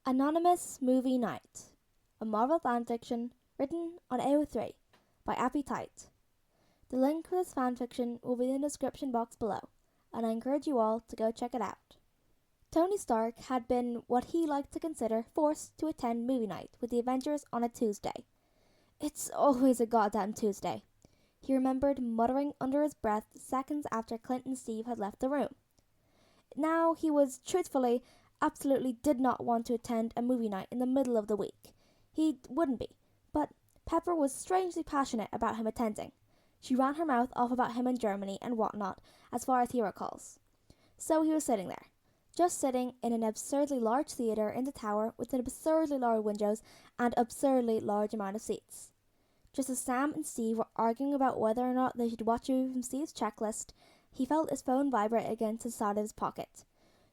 Anonymous Movie Night, a Marvel fanfiction written on AO3 by Appy Tight. The link for this fanfiction will be in the description box below, and I encourage you all to go check it out. Tony Stark had been what he liked to consider forced to attend movie night with the Avengers on a Tuesday. It's always a goddamn Tuesday, he remembered, muttering under his breath seconds after Clint and Steve had left the room. Now he was, truthfully, absolutely did not want to attend a movie night in the middle of the week. He wouldn't be, but Pepper was strangely passionate about him attending. She ran her mouth off about him in Germany and whatnot, as far as he recalls. So he was sitting there, just sitting in an absurdly large theatre in the tower with absurdly large windows and absurdly large amount of seats. Just as Sam and Steve were arguing about whether or not they should watch a movie from Steve's checklist, he felt his phone vibrate against the side of his pocket.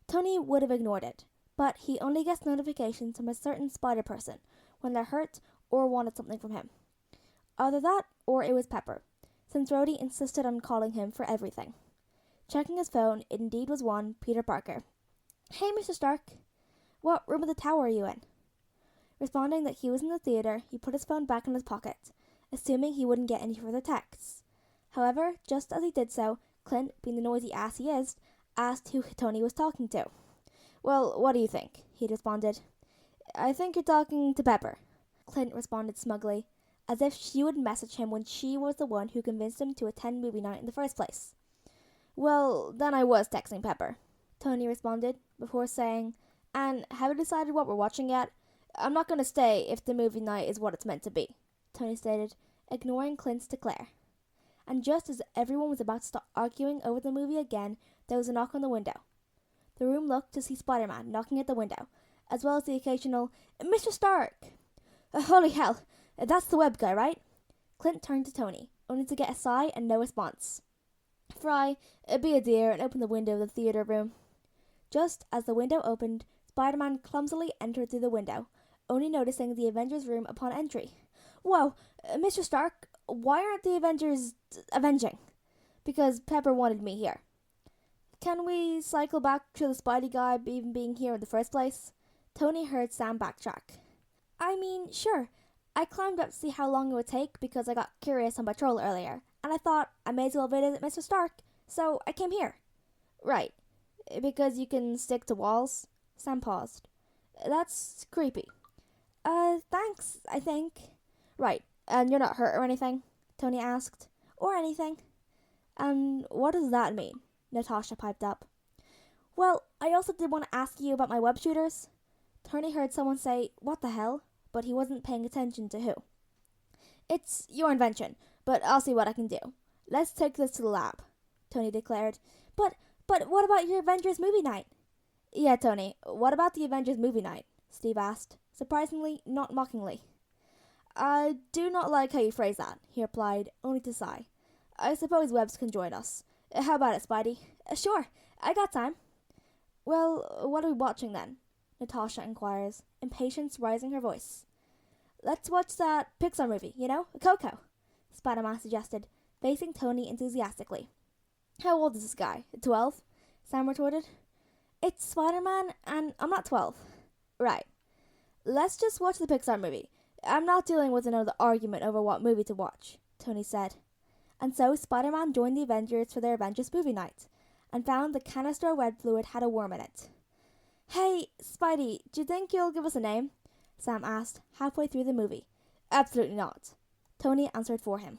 Tony would have ignored it, but he only gets notifications from a certain spider person when they're hurt or wanted something from him. Either that or it was Pepper, since Rhodey insisted on calling him for everything. Checking his phone, it indeed was one Peter Parker. "Hey, Mr. Stark. What room of the tower are you in?" Responding that he was in the theatre, he put his phone back in his pocket, assuming he wouldn't get any further texts. However, just as he did so, Clint, being the noisy ass he is, asked who Tony was talking to. "Well, what do you think?" he responded. "I think you're talking to Pepper," Clint responded smugly, as if she would message him when she was the one who convinced him to attend movie night in the first place. "Well, then I was texting Pepper," Tony responded, before saying, "And have you decided what we're watching yet? I'm not going to stay if the movie night is what it's meant to be," Tony stated, ignoring Clint's declare. And just as everyone was about to start arguing over the movie again, there was a knock on the window. The room looked to see Spider-Man knocking at the window, as well as the occasional, "Mr. Stark!" "Holy hell, that's the web guy, right?" Clint turned to Tony, only to get a sigh and no response. "Fry, be a dear and open the window of the theatre room." Just as the window opened, Spider-Man clumsily entered through the window, only noticing the Avengers room upon entry. "Whoa, Mr. Stark, why aren't the Avengers avenging?" "Because Pepper wanted me here." "Can we cycle back to the Spidey guy even being here in the first place?" Tony heard Sam backtrack. "I mean, sure. I climbed up to see how long it would take because I got curious on patrol earlier, and I thought I may as well visit Mr. Stark, so I came here." "Right. Because you can stick to walls?" Sam paused. "That's creepy." Thanks, I think." "Right. And you're not hurt or anything?" Tony asked. "Or anything." "And what does that mean?" Natasha piped up. "Well, I also did want to ask you about my web shooters." Tony heard someone say, "What the hell?" but he wasn't paying attention to who. "It's your invention, but I'll see what I can do. Let's take this to the lab," Tony declared. But what about your Avengers movie night?" "Yeah, Tony, what about the Avengers movie night?" Steve asked, surprisingly, not mockingly. "I do not like how you phrase that," he replied, only to sigh. "I suppose Webbs can join us. How about it, Spidey?" "Sure, I got time." "Well, what are we watching then?" Natasha inquires, impatience rising her voice. "Let's watch that Pixar movie, Coco," Spider-Man suggested, facing Tony enthusiastically. "How old is this guy? 12? Sam retorted. "It's Spider-Man, and I'm not 12. "Right. Let's just watch the Pixar movie. I'm not dealing with another argument over what movie to watch," Tony said. And so Spider-Man joined the Avengers for their Avengers movie night, and found the canister of web fluid had a worm in it. "Hey, Spidey, do you think you'll give us a name?" Sam asked, halfway through the movie. "Absolutely not," Tony answered for him.